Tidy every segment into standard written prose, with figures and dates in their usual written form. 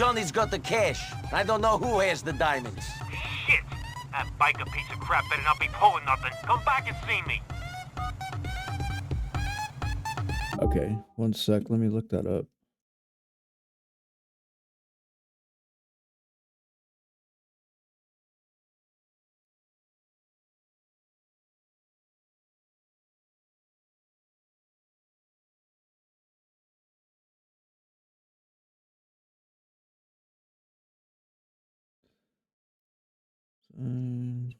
Johnny's got the cash. I don't know who has the diamonds. Shit! That biker piece of crap better not be pulling nothing. Come back and see me. Okay, one sec. Let me look that up. Um,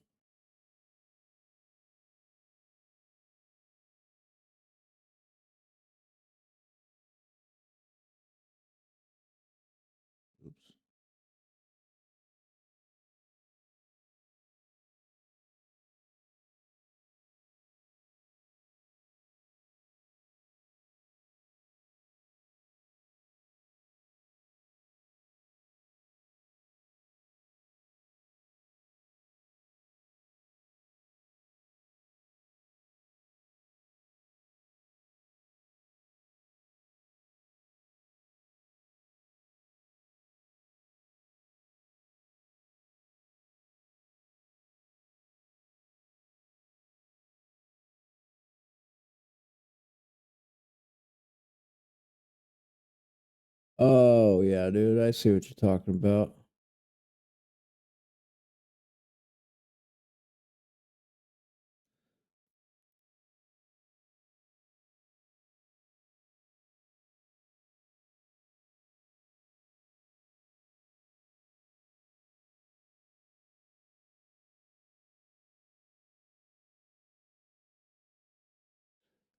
oops. Oh, yeah, dude. I see what you're talking about.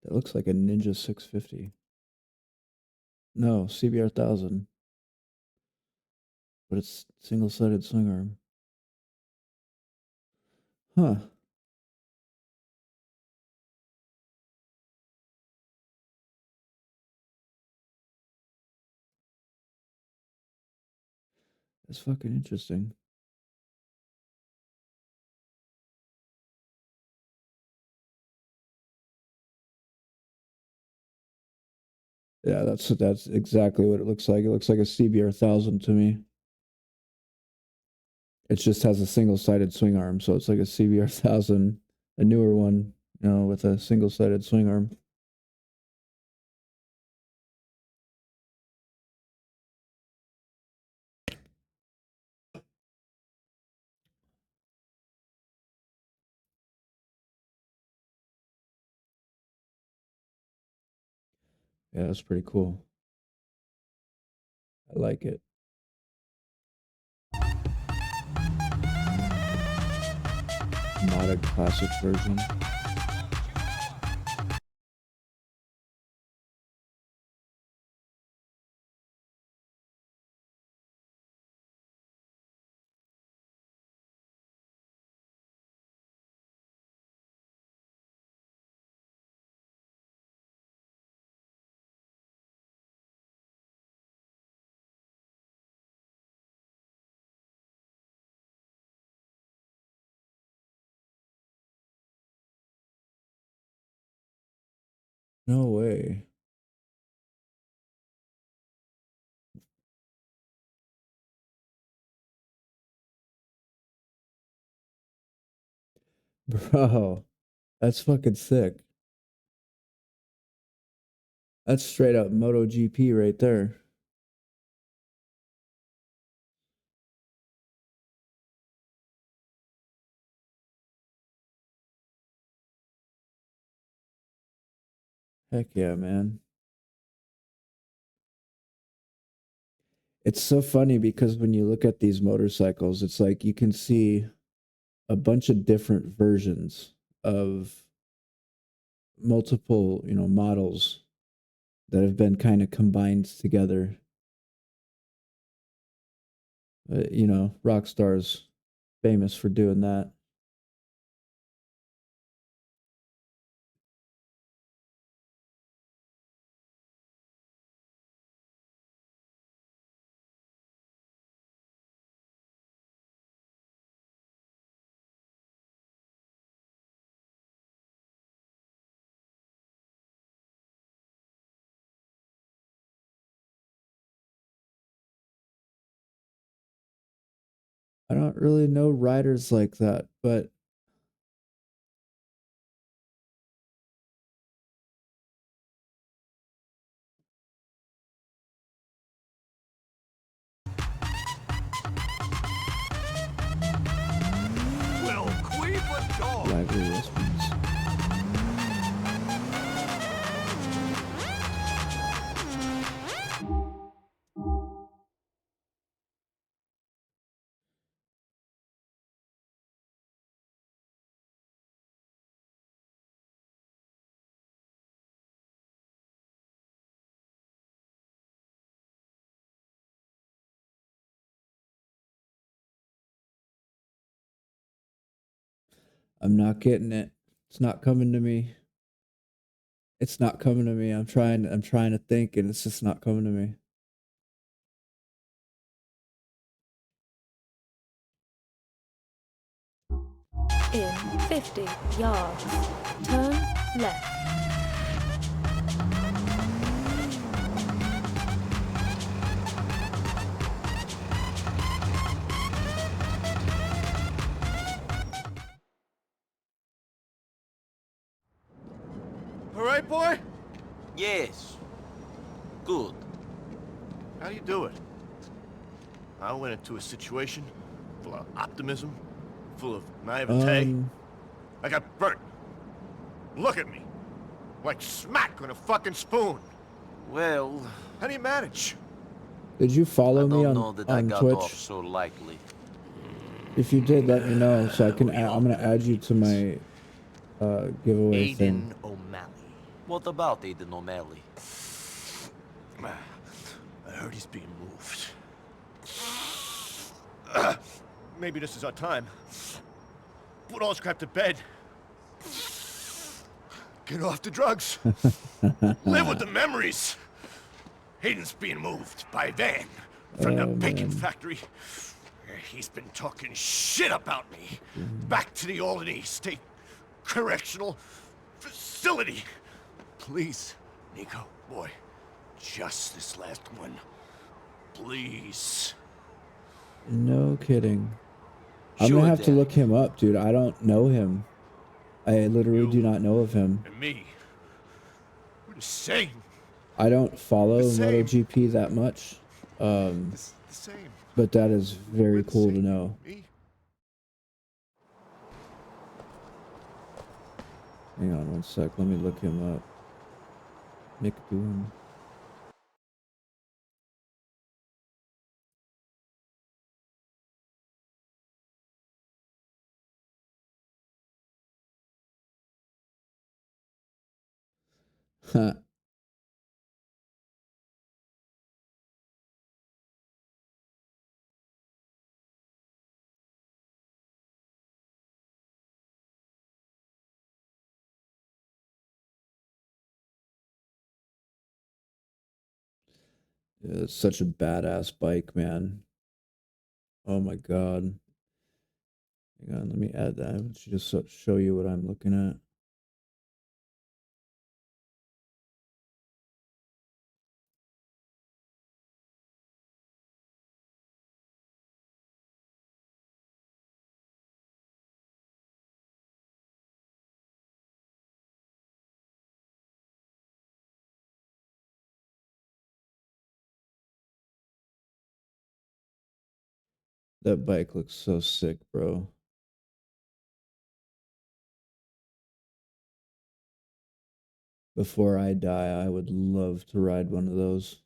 That looks like a Ninja 650. No, CBR 1000, but it's single-sided swing arm. Huh. That's fucking interesting. Yeah, that's exactly what it looks like. It looks like a CBR 1000 to me. It just has a single-sided swing arm, so it's like a CBR 1000, a newer one, with a single-sided swing arm. Yeah, that's pretty cool. I like it. Modded classics version. No way. Bro, that's fucking sick. That's straight up MotoGP right there. Heck yeah, man. It's so funny because when you look at these motorcycles, it's like you can see a bunch of different versions of multiple, models that have been kind of combined together. Rockstar's famous for doing that. I don't really know riders like that, but Will queef a dog. lively response. I'm not getting it. It's not coming to me. It's not coming to me. I'm trying to think and it's just not coming to me. In 50 yards, turn left. All right, boy? Yes. Good. How do you do it? I went into a situation full of optimism, full of naivete. I got burnt. Look at me. Like smack on a fucking spoon. Well, How do you manage? Did you I follow me don't know that I on got Twitch? off so lightly. If you did, let me know so I can. I'm gonna add you to my giveaway thing. Aiden O'Malley. What about Aiden O'Malley? I heard he's being moved. Maybe this is our time. Put all this crap to bed. Get off the drugs. Live with the memories. Aiden's being moved by van from the bacon factory. He's been talking shit about me. Back to the Albany State Correctional Facility. Please, Nico, boy, just this last one. Please. No kidding. I'm Sure, gonna have to Dad. look him up, dude. I don't know him. I literally do not know of him. And me. We're the same. I don't follow The same. MotoGP that much, The same. but that is very We're the cool to same. know. Me. Hang on one sec. Let me look him up. Mick Doohan. Huh. Yeah, it's such a badass bike, man. Oh my god. Hang on, let me add that. I want you to show you what I'm looking at. That bike looks so sick, bro. Before I die, I would love to ride one of those.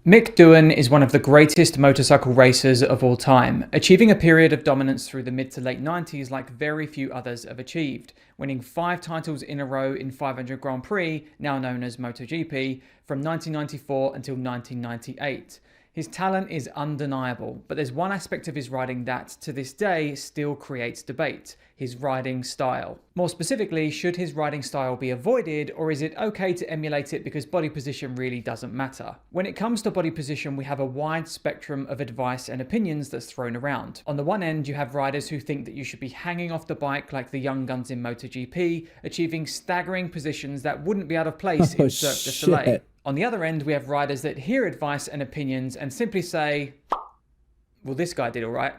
Mick Doohan is one of the greatest motorcycle racers of all time, achieving a period of dominance through the mid to late 90s like very few others have achieved, winning 5 titles in a row in 500 Grand Prix, now known as MotoGP, from 1994 until 1998. His talent is undeniable, but there's one aspect of his riding that, to this day, still creates debate: his riding style. More specifically, should his riding style be avoided, or is it okay to emulate it because body position really doesn't matter? When it comes to body position, we have a wide spectrum of advice and opinions that's thrown around. On the one end, you have riders who think that you should be hanging off the bike like the young guns in MotoGP, achieving staggering positions that wouldn't be out of place in Cirque du Soleil. On the other end, we have riders that hear advice and opinions and simply say, well, this guy did all right.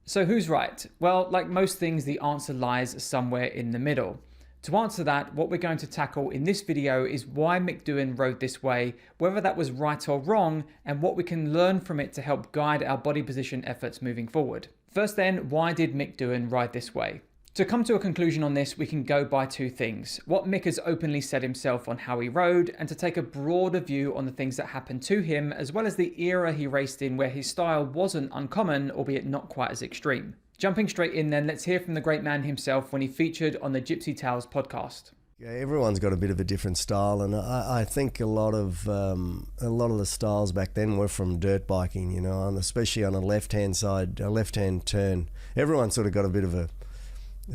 So who's right? Well, like most things, the answer lies somewhere in the middle. To answer that, what we're going to tackle in this video is why Mick Doohan rode this way, whether that was right or wrong, and what we can learn from it to help guide our body position efforts moving forward. First then, why did Mick Doohan ride this way? To come to a conclusion on this, we can go by two things: what Mick has openly said himself on how he rode, and to take a broader view on the things that happened to him, as well as the era he raced in where his style wasn't uncommon, albeit not quite as extreme. Jumping straight in then, let's hear from the great man himself when he featured on the Gypsy Tales podcast. Yeah, everyone's got a bit of a different style, and I think a lot of the styles back then were from dirt biking, you know, and especially on a left-hand side, a left-hand turn. Everyone sort of got a bit of a...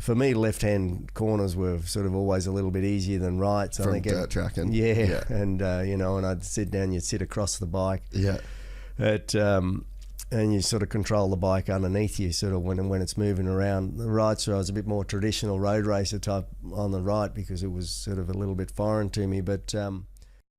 For me, left-hand corners were sort of always a little bit easier than right. So from I think dirt tracking. Yeah, and you know, and I'd sit down, you'd sit across the bike. Yeah. And you sort of control the bike underneath you, sort of when it's moving around. The right side, I was a bit more traditional road racer type on the right because it was sort of a little bit foreign to me. But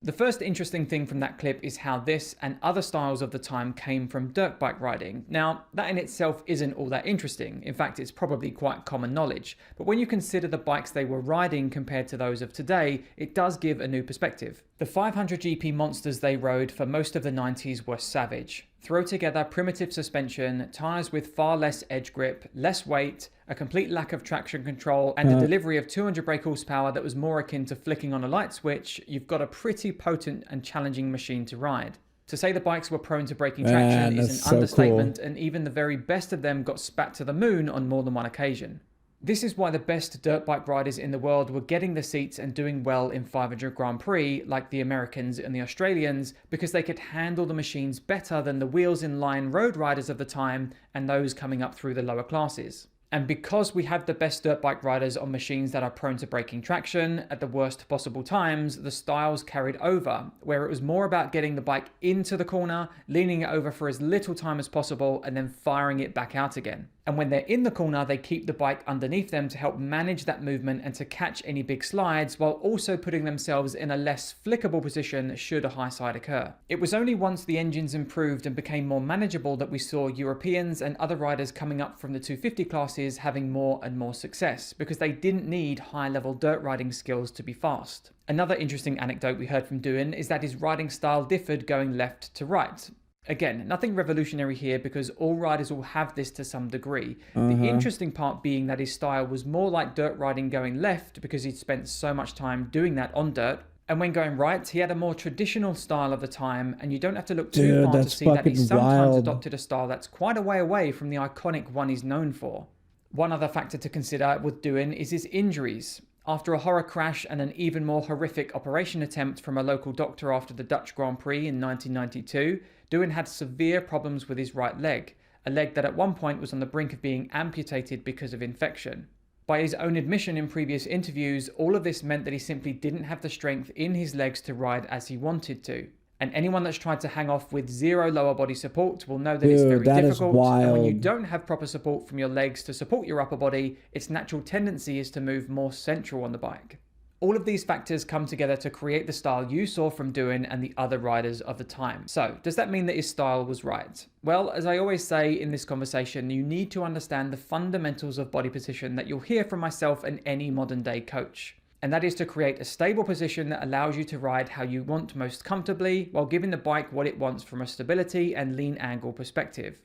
the first interesting thing from that clip is how this and other styles of the time came from dirt bike riding. Now, that in itself isn't all that interesting. In fact, it's probably quite common knowledge. But when you consider the bikes they were riding compared to those of today, it does give a new perspective. The 500GP monsters they rode for most of the 90s were savage. Throw together primitive suspension, tyres with far less edge grip, less weight, a complete lack of traction control, and a delivery of 200 brake horsepower that was more akin to flicking on a light switch, you've got a pretty potent and challenging machine to ride. To say the bikes were prone to breaking traction is an understatement, and even the very best of them got spat to the moon on more than one occasion. This is why the best dirt bike riders in the world were getting the seats and doing well in 500 Grand Prix, like the Americans and the Australians, because they could handle the machines better than the wheels in line road riders of the time and those coming up through the lower classes. And because we have the best dirt bike riders on machines that are prone to breaking traction at the worst possible times, the styles carried over, where it was more about getting the bike into the corner, leaning it over for as little time as possible, and then firing it back out again. And when they're in the corner, they keep the bike underneath them to help manage that movement and to catch any big slides, while also putting themselves in a less flickable position should a high side occur. It was only once the engines improved and became more manageable that we saw Europeans and other riders coming up from the 250 classes having more and more success, because they didn't need high-level dirt riding skills to be fast. Another interesting anecdote we heard from Doohan is that his riding style differed going left to right. Again, nothing revolutionary here because all riders will have this to some degree. The interesting part being that his style was more like dirt riding going left because he'd spent so much time doing that on dirt. And when going right, he had a more traditional style of the time, and you don't have to look too far to see that he sometimes adopted a style that's quite a way away from the iconic one he's known for. One other factor to consider with Doohan is his injuries. After a horror crash and an even more horrific operation attempt from a local doctor after the Dutch Grand Prix in 1992, Doohan had severe problems with his right leg, a leg that at one point was on the brink of being amputated because of infection. By his own admission in previous interviews, all of this meant that he simply didn't have the strength in his legs to ride as he wanted to. And anyone that's tried to hang off with zero lower body support will know that it's very difficult. And when you don't have proper support from your legs to support your upper body, its natural tendency is to move more central on the bike. All of these factors come together to create the style you saw from Doohan and the other riders of the time. So, does that mean that his style was right? Well, as I always say in this conversation, you need to understand the fundamentals of body position that you'll hear from myself and any modern day coach. And that is to create a stable position that allows you to ride how you want most comfortably, while giving the bike what it wants from a stability and lean angle perspective.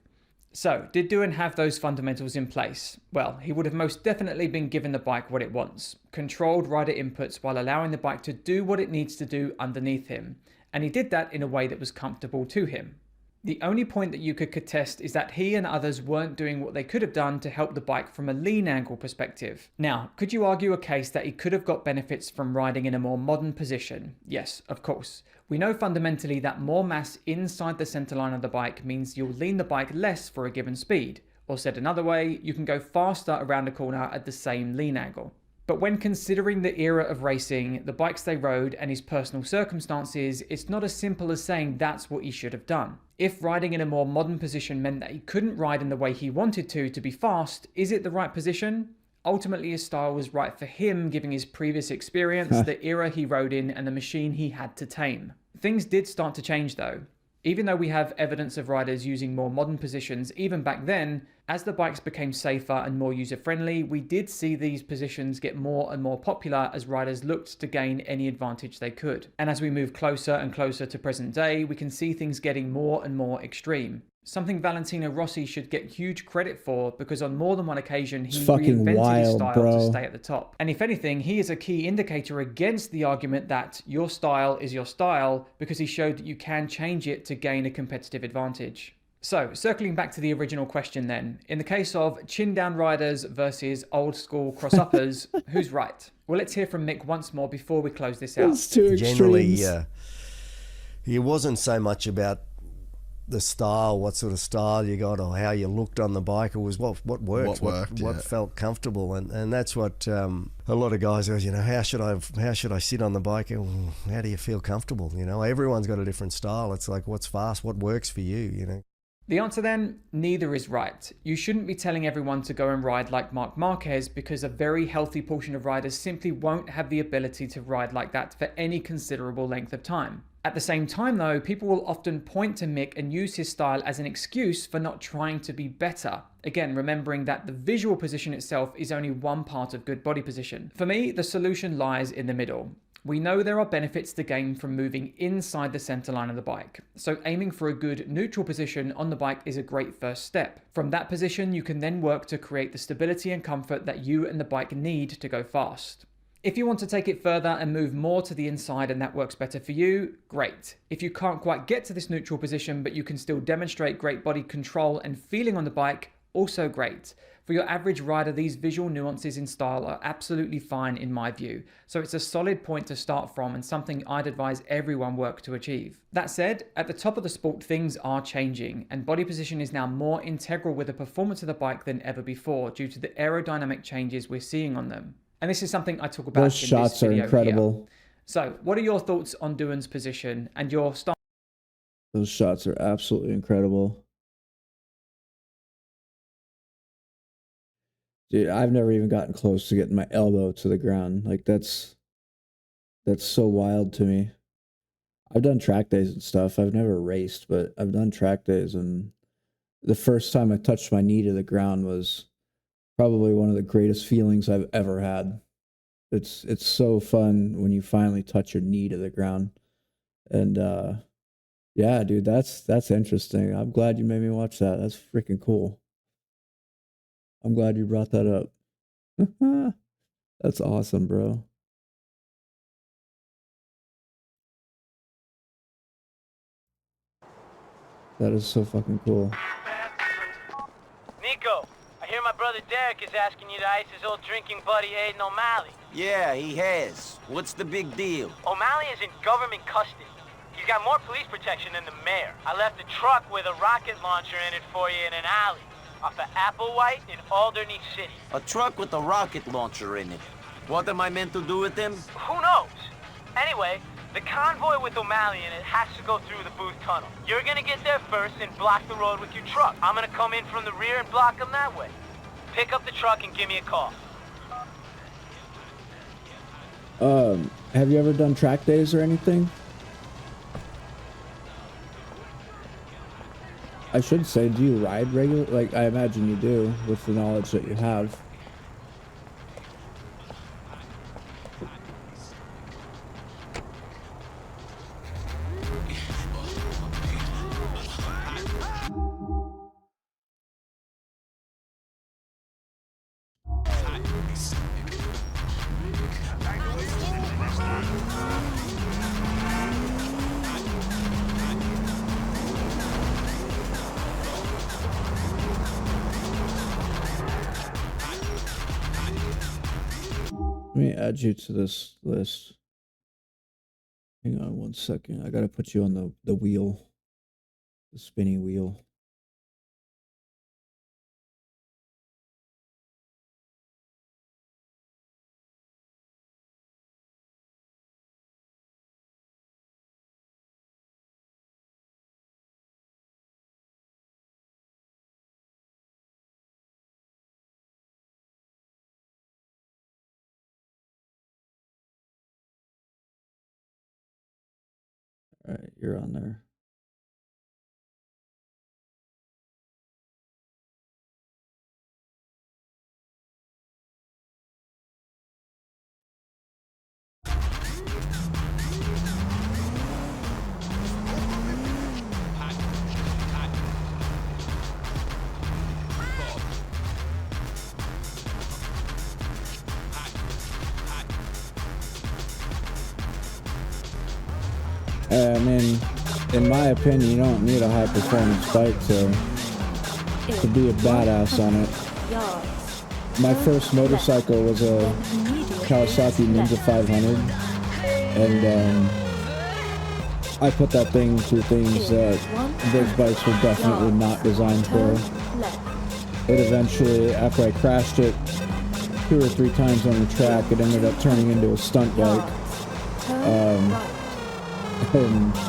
So, did Doohan have those fundamentals in place? Well, he would have most definitely been given the bike what it wants. Controlled rider inputs while allowing the bike to do what it needs to do underneath him. And he did that in a way that was comfortable to him. The only point that you could contest is that he and others weren't doing what they could have done to help the bike from a lean angle perspective. Now, could you argue a case that he could have got benefits from riding in a more modern position? Yes, of course. We know fundamentally that more mass inside the center line of the bike means you'll lean the bike less for a given speed. Or said another way, you can go faster around a corner at the same lean angle. But when considering the era of racing, the bikes they rode, and his personal circumstances, it's not as simple as saying that's what he should have done. If riding in a more modern position meant that he couldn't ride in the way he wanted to be fast, is it the right position? Ultimately, his style was right for him, given his previous experience, the era he rode in, and the machine he had to tame. Things did start to change though. Even though we have evidence of riders using more modern positions even back then, as the bikes became safer and more user-friendly, we did see these positions get more and more popular as riders looked to gain any advantage they could. And as we move closer and closer to present day, we can see things getting more and more extreme. Something Valentino Rossi should get huge credit for, because on more than one occasion he reinvented his style to stay at the top. And if anything, he is a key indicator against the argument that your style is your style, because he showed that you can change it to gain a competitive advantage. So, circling back to the original question then, in the case of chin down riders versus old school cross-uppers, who's right? Well, let's hear from Mick once more before we close this out. It's too extremes. Generally, it wasn't so much about the style, what sort of style you got or how you looked on the bike. It was what worked, what felt comfortable, and that's what a lot of guys go, how should I sit on the bike, and how do you feel comfortable? Everyone's got a different style. It's like, what's fast, what works for you. The answer then, neither is right. You shouldn't be telling everyone to go and ride like Marc Marquez, because a very healthy portion of riders simply won't have the ability to ride like that for any considerable length of time. At the same time though, people will often point to Mick and use his style as an excuse for not trying to be better. Again, remembering that the visual position itself is only one part of good body position. For me, the solution lies in the middle. We know there are benefits to gain from moving inside the center line of the bike, so aiming for a good neutral position on the bike is a great first step. From that position, you can then work to create the stability and comfort that you and the bike need to go fast. If you want to take it further and move more to the inside and that works better for you, great. If you can't quite get to this neutral position but you can still demonstrate great body control and feeling on the bike, also great. For your average rider, these visual nuances in style are absolutely fine in my view, so it's a solid point to start from and something I'd advise everyone work to achieve. That said, at the top of the sport things are changing, and body position is now more integral with the performance of the bike than ever before due to the aerodynamic changes we're seeing on them. And this is something I talk about Those in shots this video are incredible. here. So, what are your thoughts on Doohan's position and your style? Those shots are absolutely incredible. Dude, I've never even gotten close to getting my elbow to the ground. Like, that's so wild to me. I've done track days and stuff. I've never raced, but I've done track days, and the first time I touched my knee to the ground was probably one of the greatest feelings I've ever had. It's so fun when you finally touch your knee to the ground. And yeah, dude, that's interesting. I'm glad you made me watch that. That's freaking cool. I'm glad you brought that up. That's awesome, bro. That is so fucking cool. Nico, I hear my brother Derek is asking you to ice his old drinking buddy Aiden O'Malley. Yeah, he has. What's the big deal? O'Malley is in government custody. He's got more police protection than the mayor. I left a truck with a rocket launcher in it for you in an alley off of Applewhite in Alderney City. A truck with a rocket launcher in it. What am I meant to do with him? Who knows? Anyway, the convoy with O'Malley in it has to go through the Booth Tunnel. You're gonna get there first and block the road with your truck. I'm gonna come in from the rear and block them that way. Pick up the truck and give me a call. Have you ever done track days or anything? I should say, do you ride regular? Like, I imagine you do, with the knowledge that you have. Let me add you to this list. Hang on 1 second. I gotta put you on the wheel. The spinny wheel. All right, you're on there. I mean, in my opinion, you don't need a high performance bike to be a badass on it. Yards. My Turn first motorcycle was a left. Immediately Kawasaki Ninja left. 500, and I put that thing through things that those bikes were definitely not designed for. Turn left. It eventually, after I crashed it 2 or 3 times on the track, it ended up turning into a stunt bike. Yards. Turn right.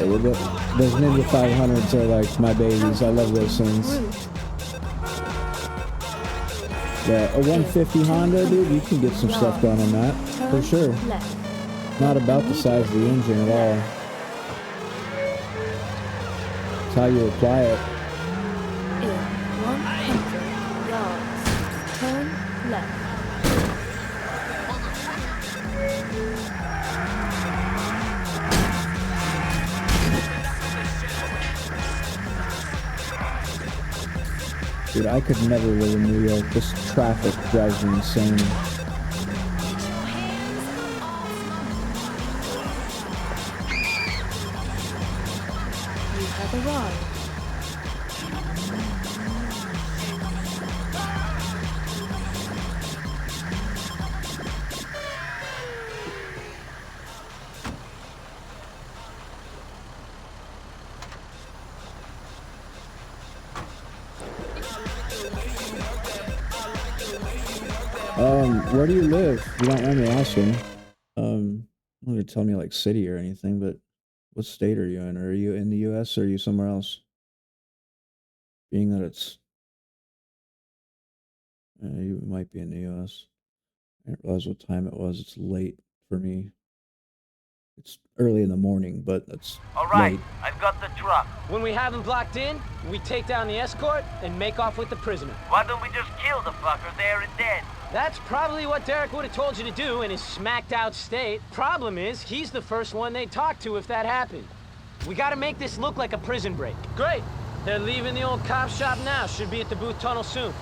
And those Ninja 500s are like my babies. I love those things. Route. Yeah, a 150 Honda, dude, you can get some stuff done on that, for Turn sure. left. Not about the size of the engine at all. It's how you apply it. In 100 yards. Turn left. Dude, I could never live in New York. This traffic drives me insane. You have arrived. Where do you live? You don't mind me asking. I'm not gonna tell me like city or anything, but what state are you in? Are you in the US or are you somewhere else? Being that it's you might be in the US. I didn't realize what time it was. It's late for me. It's early in the morning, but that's All right, late. I've got the truck. When we have him blocked in, we take down the escort and make off with the prisoner. Why don't we just kill the fucker there and then? That's probably what Derek would have told you to do in his smacked out state. Problem is, he's the first one they'd talk to if that happened. We gotta make this look like a prison break. Great. They're leaving the old cop shop now. Should be at the Booth Tunnel soon.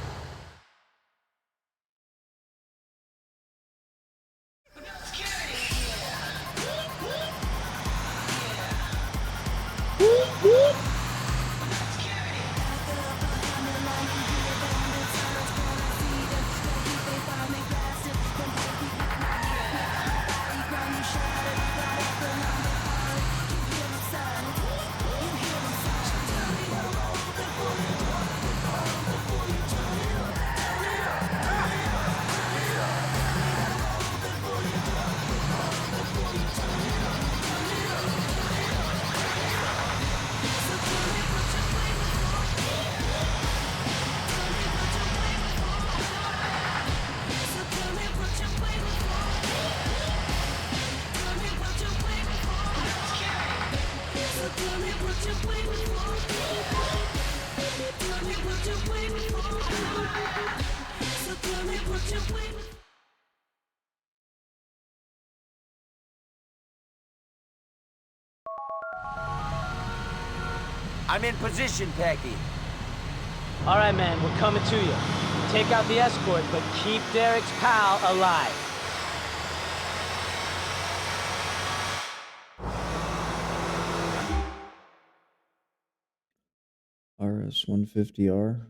I'm in position, Pecky. All right, man, we're coming to you. Take out the escort, but keep Derek's pal alive. RS-150R.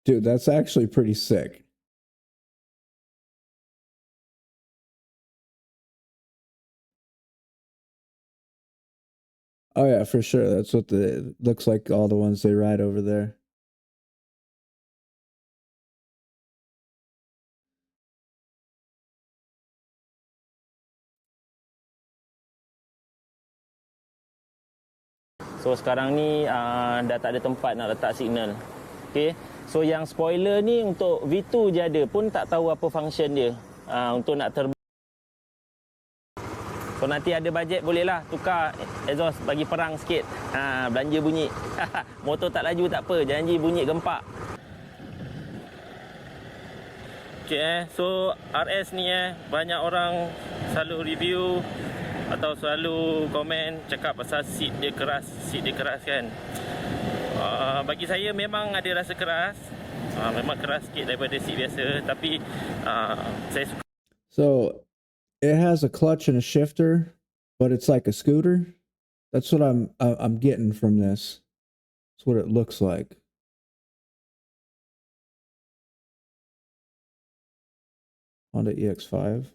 Dude, that's actually pretty sick. Oh yeah, for sure. That's what the looks like all the ones they ride over there. So sekarang ni dah tak ada tempat nak letak signal. Okay. So yang spoiler ni untuk V2 je ada, pun tak tahu apa function dia. Untuk nak terbang. So nanti ada bajet bolehlah tukar exhaust bagi perang sikit. Belanja bunyi. Motor tak laju tak apa, janji bunyi gempak. Okay, so RS ni banyak orang selalu review atau selalu komen cakap pasal seat dia keras kan. Bagi saya memang ada rasa keras. Memang keras sikit daripada seat biasa, tapi saya suka. So it has a clutch and a shifter, but it's like a scooter. That's what I'm getting from this. That's what it looks like. Honda EX5.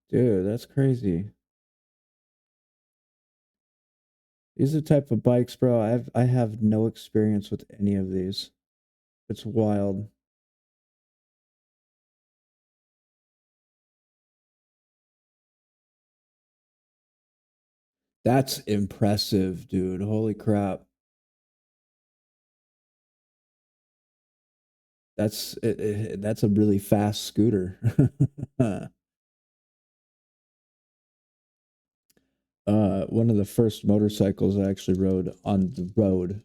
Dude, that's crazy. These are the type of bikes, bro. I have no experience with any of these. It's wild. That's impressive, dude. Holy crap. That's that's a really fast scooter. One of the first motorcycles I actually rode on the road.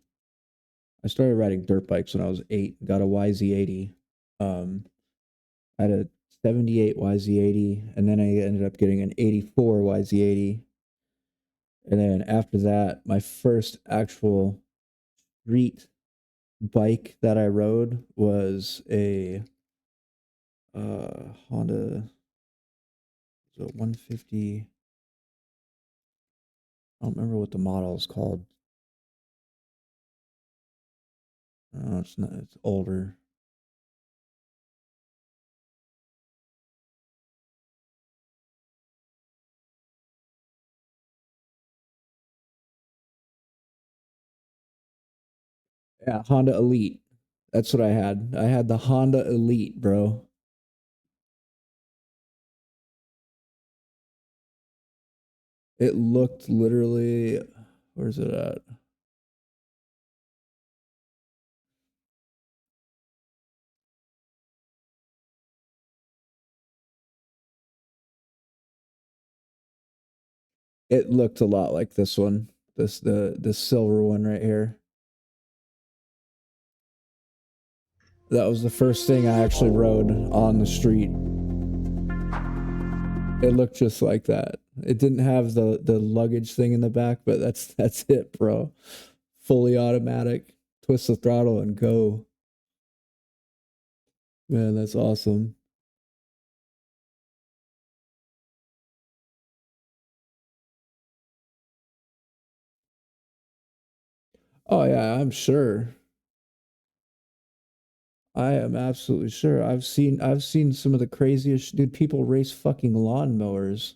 I started riding dirt bikes when I was 8, got a YZ80. I had a 78 YZ80, and then I ended up getting an 84 YZ80. And then after that, my first actual street bike that I rode was a Honda, was it 150? I don't remember what the model is called. No, it's not. It's older. Yeah, Honda Elite. That's what I had. I had the Honda Elite, bro. It looked literally, where's it at? It looked a lot like this one. The silver one right here. That was the first thing I actually rode on the street. It looked just like that. It didn't have the luggage thing in the back, but that's it, bro. Fully automatic. Twist the throttle and go. Man, that's awesome. Oh yeah, I'm sure. I am absolutely sure. I've seen some of the craziest, dude. People race fucking lawnmowers.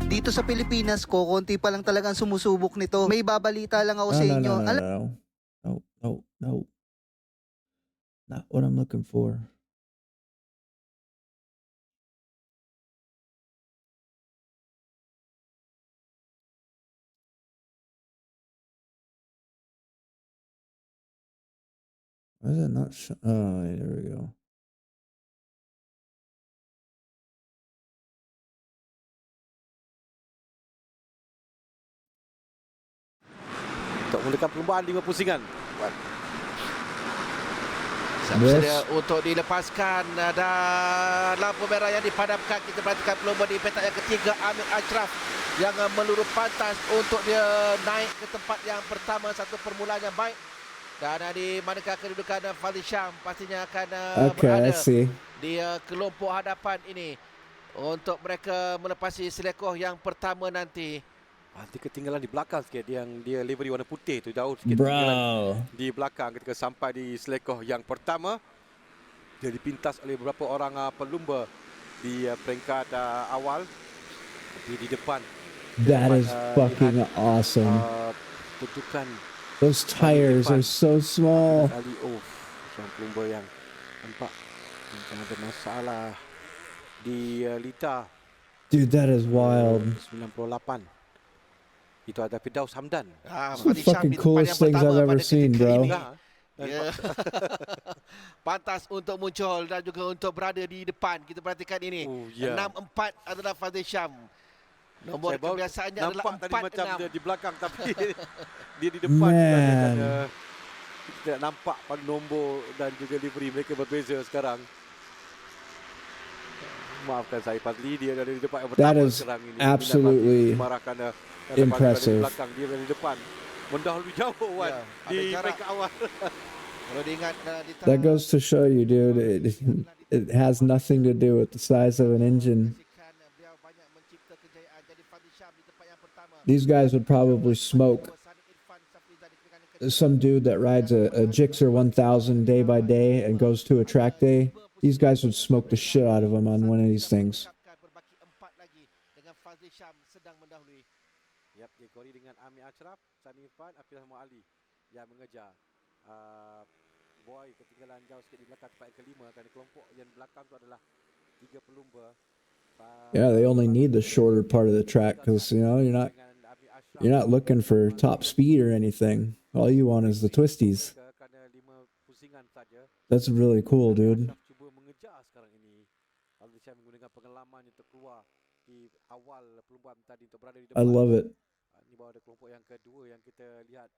Dito sa Pilipinas ko, konti pa lang talagang sumusubok nito. May babalita lang ako sa inyo. No. No, no, no. Not what I'm looking for. Why is it not oh, there we go. Untuk mulakan perlumbaan 5 pusingan. Yes. Sedia untuk dilepaskan dan lampu merah yang dipadamkan. Kita perhatikan pelumba di petak yang ketiga, Amir Ashraf yang meluru pantas untuk dia naik ke tempat yang pertama. Satu permulaan yang baik. Dan di manakah kedudukan Fadli Syam pastinya akan berada di kelompok hadapan ini untuk mereka melepasi selekoh yang pertama nanti. Dia ketinggalan di belakang sikit, yang dia livery warna putih tu jauh sikit di belakang ketika sampai di selekoh yang pertama. Dia dipintas oleh beberapa orang pelumba di peringkat awal, tapi di depan. That is fucking awesome. Tutukan those tires are so small. Kali seorang pelumba yang nampak mungkin ada masalah di litar. Dude, that is wild. 98. Itu ada Firdaus Hamdan. It's the fucking coolest things I've ever seen, bro. Yeah. Pantas untuk muncul dan juga untuk berada di depan. Kita perhatikan ini. 6-4 adalah Fadli Syam. Nombor kebiasaannya adalah 4-6. Nampak tadi macam dia di belakang, tapi dia di depan. Kita tidak nampak pada nombor dan juga livery mereka berbeza sekarang. Maafkan saya, Fadli, dia ada di depan yang pertama sekarang ini. That is absolutely impressive. Belakang dia dari depan mendahului jauh di peringkat awal. Kalau diingat that goes to show you, dude, it has nothing to do with the size of an engine. These guys would probably smoke some dude that rides a Gixxer 1000 day by day and goes to a track day. These guys would smoke the shit out of them on one of these things. Yap, dia kori dengan Amir Ashraf, Sani Irfan, Afillah Muhammad Ali yang mengejar. Boy ketinggalan jauh sikit di belakang tempat yang kelima, dan kelompok yang belakang tu adalah 3 pelumba. Yeah, they only need the shorter part of the track because you know you're not looking for top speed or anything. All you want is the twisties. That's really cool, dude. Cuba mengejar sekarang ini. Fadli Syam menggunakan pengalaman yang terkeluar di awal perlumbaan tadi untuk berada di depan. I love it. Ini baru ada kelompok yang kedua yang kita lihat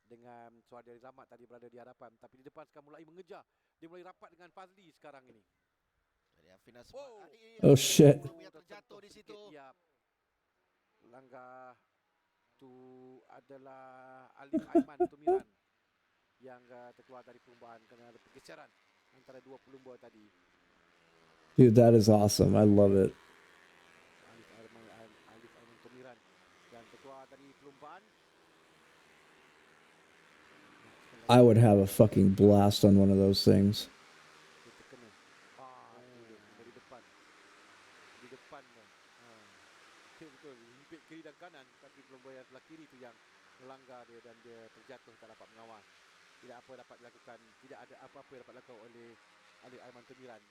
dengan Suhadi Rahmat tadi berada di hadapan, tapi di depan sekarang mulai mengejar. Dia mulai rapat dengan Fazli sekarang ini. Oh shit. Terjatuh di situ. Langkah tu adalah Alif Aiman Tumiran yang terkeluar dari perlumbaan kerana ada pergeseran antara 2 pelumba tadi. Dude, that is awesome. I love it. Alif Aiman Tumiran yang terkeluar dari perlumbaan. I would have a fucking blast on one of those things. Betul, himpit kiri dan kanan, tapi pelumba yang sebelah kiri itu yang melanggar dia dan dia terjatuh, tak dapat mengawal. Tidak apa dapat dilakukan, tidak ada apa-apa yang dapat dilakukan oleh Alif Aiman Tumiran.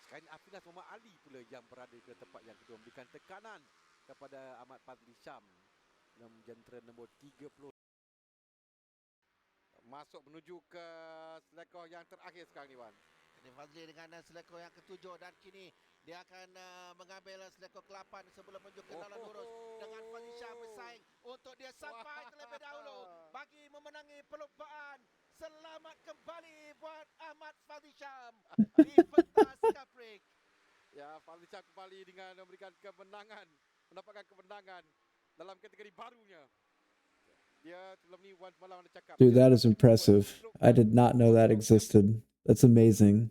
Sekarang ini Afillah Muhammad Ali pula yang berada ke tempat yang kedua, memberikan tekanan kepada Ahmad Fadli Syam dalam jentera nombor 30. Masuk menuju ke selekoh yang terakhir sekarang ni, Wan. Ini Fazli dengan selekoh yang ke-7 dan kini dia akan mengambil selekoh ke-8 sebelum menuju ke dalam lurus dengan Fazli Syam bersaing untuk dia sampai terlebih dahulu bagi memenangi perlombaan. Selamat kembali buat Ahmad Fazli Syam di pentas Kaprik. Ya, Fazli Syam kembali dengan memberikan kemenangan, mendapatkan kemenangan dalam kategori barunya. Dia sebelum ni Wan semalam ada cakap. Dude, that is impressive. I did not know that existed. That's amazing.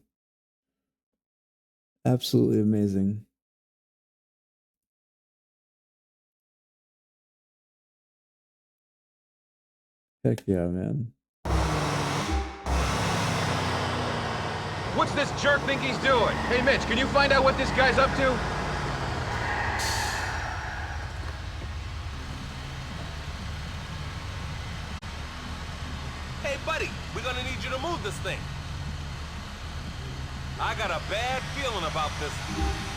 Absolutely amazing. Heck yeah, man. What's this jerk think he's doing? Hey, Mitch, can you find out what this guy's up to? Hey, buddy, we're gonna need you to move this thing. I got a bad feeling about this.